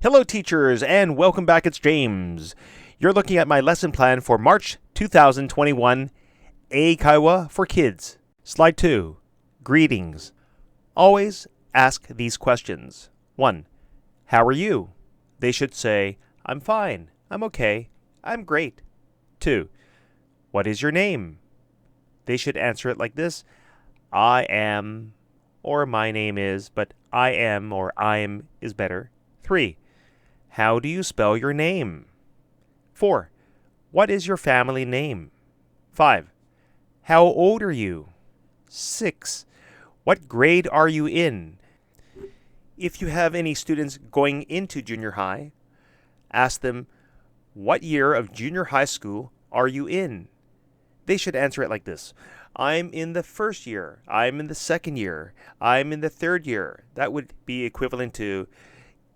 Hello teachers and welcome back. It's James. You're looking at my lesson plan for March 2021, Eikaiwa for kids. Slide 2. Greetings. Always ask these questions. 1. How are you? They should say, I'm fine, I'm okay, I'm great. 2. What is your name? They should answer it like this. I am, or my name is, but I am or I'm is better. 3. How do you spell your name? 4. What is your family name? 5. How old are you? 6. What grade are you in? If you have any students going into junior high, ask them, what year of junior high school are you in? They should answer it like this. I'm in the first year. I'm in the second year. I'm in the third year. That would be equivalent to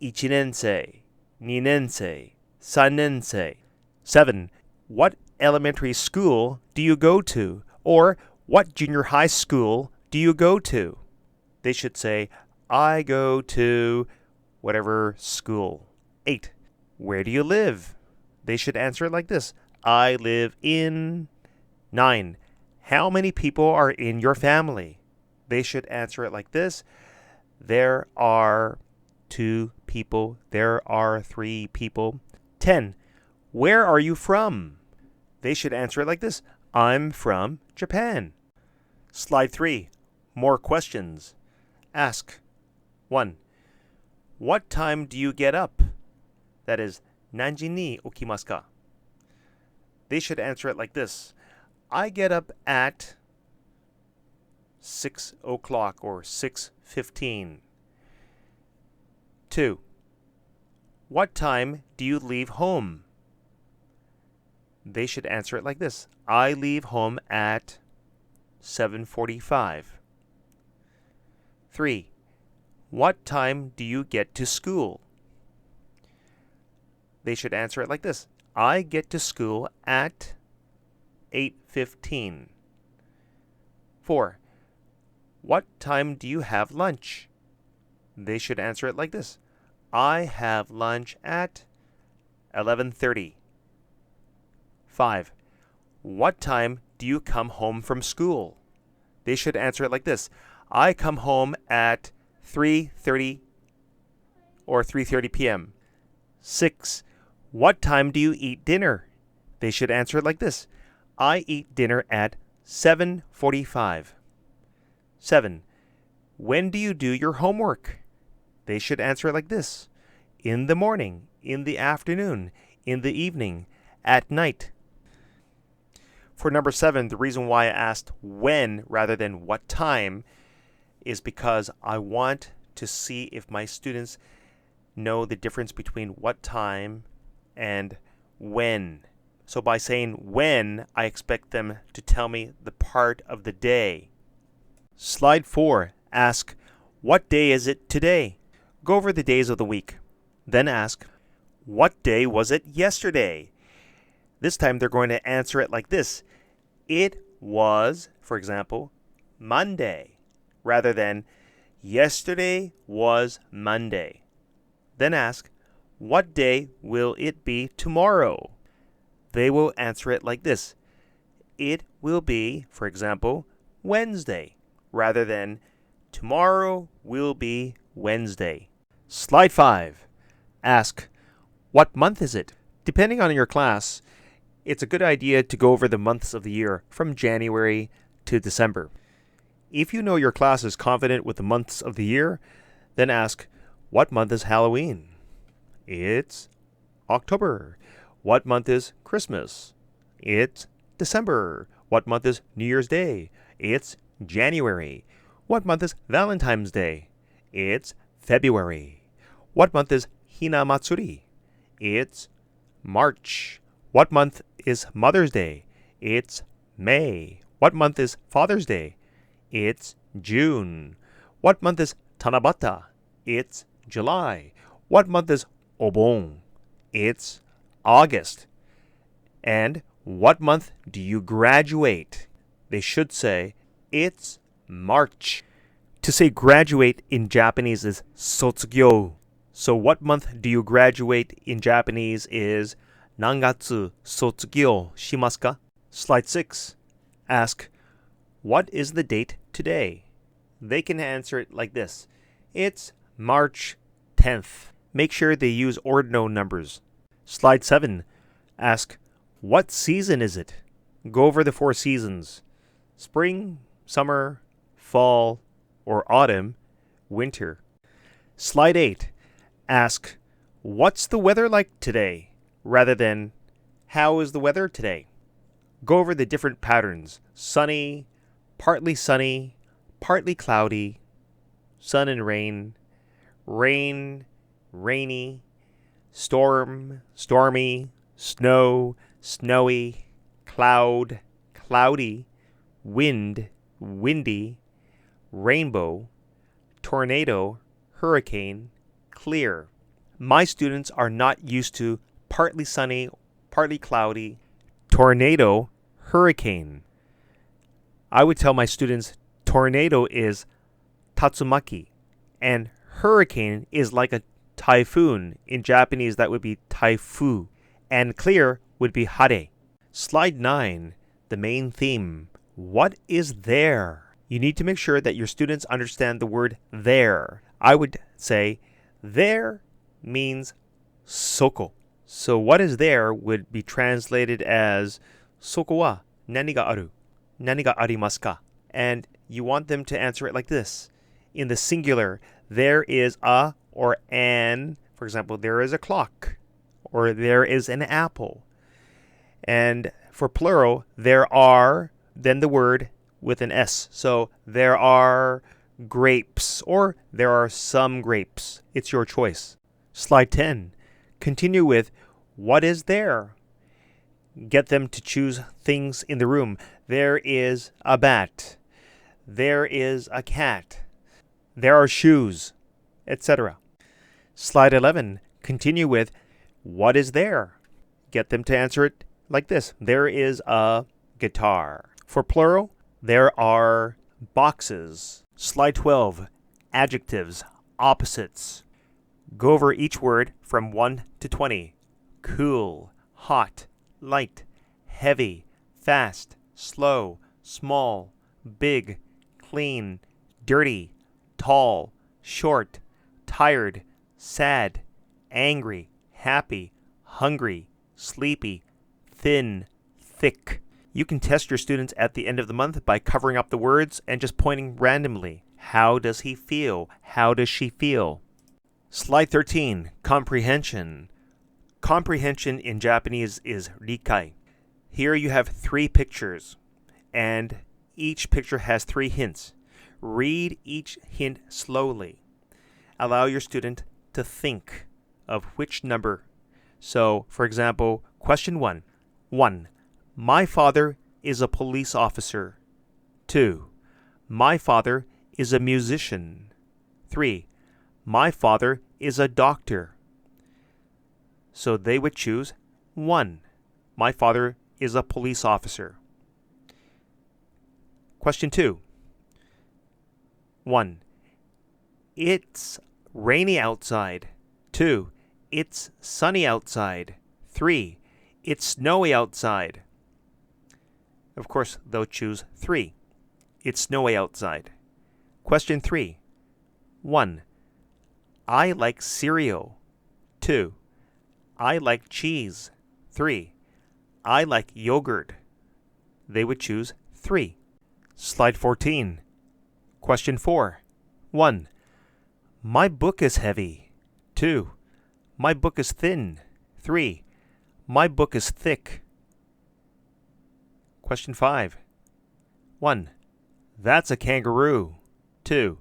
1年生, 2年生, 3年生. 7. What elementary school do you go to? Or what junior high school do you go to? They should say, I go to whatever school. 8. Where do you live? They should answer it like this. I live in. 9. How many people are in your family? They should answer it like this. There are 2 people. There are 3 people. 10. Where are you from? They should answer it like this. I'm from Japan. Slide 3. More questions. Ask. 1. What time do you get up? That is, 何時に起きますか? They should answer it like this. I get up at 6 o'clock or 6:15. 2. What time do you leave home? They should answer it like this. I leave home at 7:45. 3. What time do you get to school? They should answer it like this. I get to school at 8:15. 4. What time do you have lunch? They should answer it like this. I have lunch at 11:30. 5. What time do you come home from school? They should answer it like this. I come home at 3:30 or 3:30 p.m. 6. What time do you eat dinner? They should answer it like this. I eat dinner at 7:45. 7. When do you do your homework? They should answer it like this. In the morning, in the afternoon, in the evening, at night. For number 7, the reason why I asked when rather than what time is because I want to see if my students know the difference between what time and when. So by saying when, I expect them to tell me the part of the day. Slide 4. Ask, what day is it today? Go over the days of the week. Then ask, what day was it yesterday? This time they're going to answer it like this. It was, for example, Monday, rather than yesterday was Monday. Then ask, what day will it be tomorrow? They will answer it like this. It will be, for example, Wednesday, rather than tomorrow will be Wednesday. Slide 5. Ask, what month is it? Depending on your class, it's a good idea to go over the months of the year from January to December. If you know your class is confident with the months of the year, then ask, what month is Halloween? It's October. What month is Christmas? It's December. What month is New Year's Day? It's January. What month is Valentine's Day? It's February. What month is Hina Matsuri? It's March. What month is Mother's Day? It's May. What month is Father's Day? It's June. What month is Tanabata? It's July. What month is Obon? It's August. And what month do you graduate? They should say, it's March. To say graduate in Japanese is 卒業. So what month do you graduate in Japanese is nangatsu sotsugyou shimasu ka? Slide 6. Ask, what is the date today? They can answer it like this. It's March 10th. Make sure they use ordinal numbers. Slide 7. Ask, what season is it? Go over the 4 seasons. Spring, summer, fall, or autumn, winter. Slide 8. Ask, what's the weather like today? Rather than, how is the weather today? Go over the different patterns. Sunny, partly cloudy, sun and rain, rain, rainy, storm, stormy, snow, snowy, cloud, cloudy, wind, windy, rainbow, tornado, hurricane, clear. My students are not used to partly sunny, partly cloudy, tornado, hurricane. I would tell my students tornado is tatsumaki and hurricane is like a typhoon. In Japanese, that would be taifu. And clear would be hare. Slide 9, the main theme. What is there? You need to make sure that your students understand the word there. I would say there means soko. So what is there would be translated as soko wa nani ga aru? Nani ga arimasu ka? And you want them to answer it like this. In the singular, there is a or an. For example, there is a clock or there is an apple. And for plural, there are, then the word with an S. So there are grapes or there are some grapes. It's your choice. Slide 10. Continue with what is there? Get them to choose things in the room. There is a bat. There is a cat. There are shoes, etc. Slide 11. Continue with what is there? Get them to answer it like this. There is a guitar. For plural, there are boxes. Slide 12. Adjectives, opposites. Go over each word from 1 to 20. Cool, hot, light, heavy, fast, slow, small, big, clean, dirty, tall, short, tired, sad, angry, happy, hungry, sleepy, thin, thick. You can test your students at the end of the month by covering up the words and just pointing randomly. How does he feel? How does she feel? Slide 13, comprehension. Comprehension in Japanese is rikai. Here you have 3 pictures, and each picture has 3 hints. Read each hint slowly. Allow your student to think of which number. So, for example, question 1. 1. My father is a police officer. 2. My father is a musician. 3. My father is a doctor. So they would choose 1. My father is a police officer. Question 2. 1. It's rainy outside. 2. It's sunny outside. 3. It's snowy outside. Of course, they'll choose 3. It's snowy outside. Question 3. 1. I like cereal. 2. I like cheese. 3. I like yogurt. They would choose 3. Slide 14. Question 4. 1. My book is heavy. 2. My book is thin. 3. My book is thick. Question 5. 1. That's a kangaroo. 2.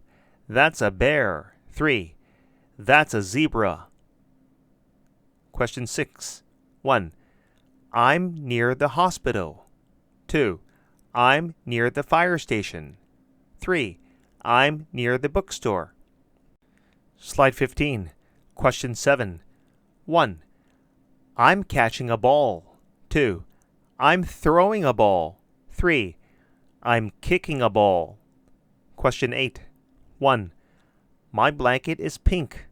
That's a bear. 3. That's a zebra. Question 6. 1. I'm near the hospital. 2. I'm near the fire station. 3. I'm near the bookstore. Slide 15. Question 7. 1. I'm catching a ball. 2. I'm throwing a ball. 3. I'm kicking a ball. Question 8. 1. My blanket is pink.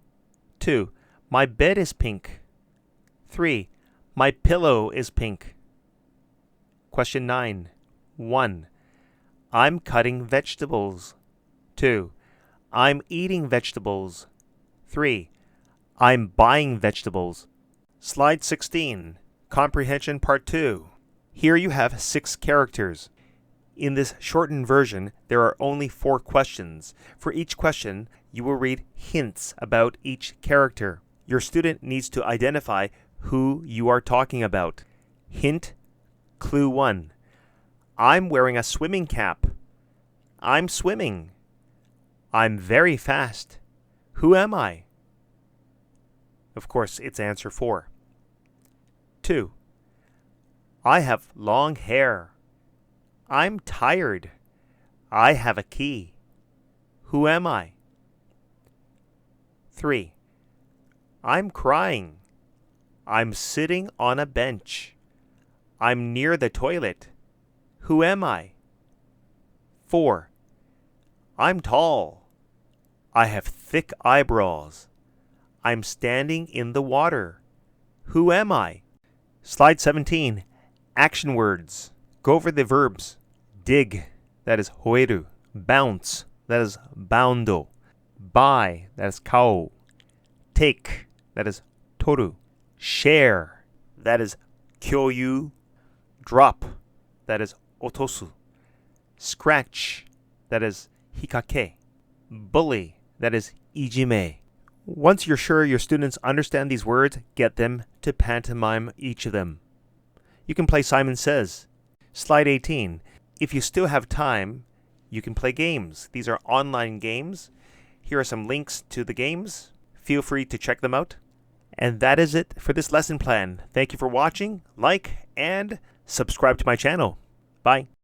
2. My bed is pink. 3. My pillow is pink. Question 9. 1. I'm cutting vegetables. 2. I'm eating vegetables. 3. I'm buying vegetables. Slide 16. Comprehension Part 2. Here you have 6 characters. In this shortened version, there are only 4 questions. For each question, you will read hints about each character. Your student needs to identify who you are talking about. Hint, Clue 1. I'm wearing a swimming cap. I'm swimming. I'm very fast. Who am I? Of course, it's answer 4. 2. I have long hair. I'm tired. I have a key. Who am I? 3. I'm crying. I'm sitting on a bench. I'm near the toilet. Who am I? 4. I'm tall. I have thick eyebrows. I'm standing in the water. Who am I? Slide 17. Action words. Go over the verbs. Dig, that is hoeru. Bounce, that is boundo. Buy, that is kao. Take, that is toru. Share, that is kyoyu. Drop, that is otosu. Scratch, that is hikake. Bully, that is ijime. Once you're sure your students understand these words, get them to pantomime each of them. You can play Simon Says. Slide 18. If you still have time, you can play games. These are online games. Here are some links to the games. Feel free to check them out. And that is it for this lesson plan. Thank you for watching. Like and subscribe to my channel. Bye.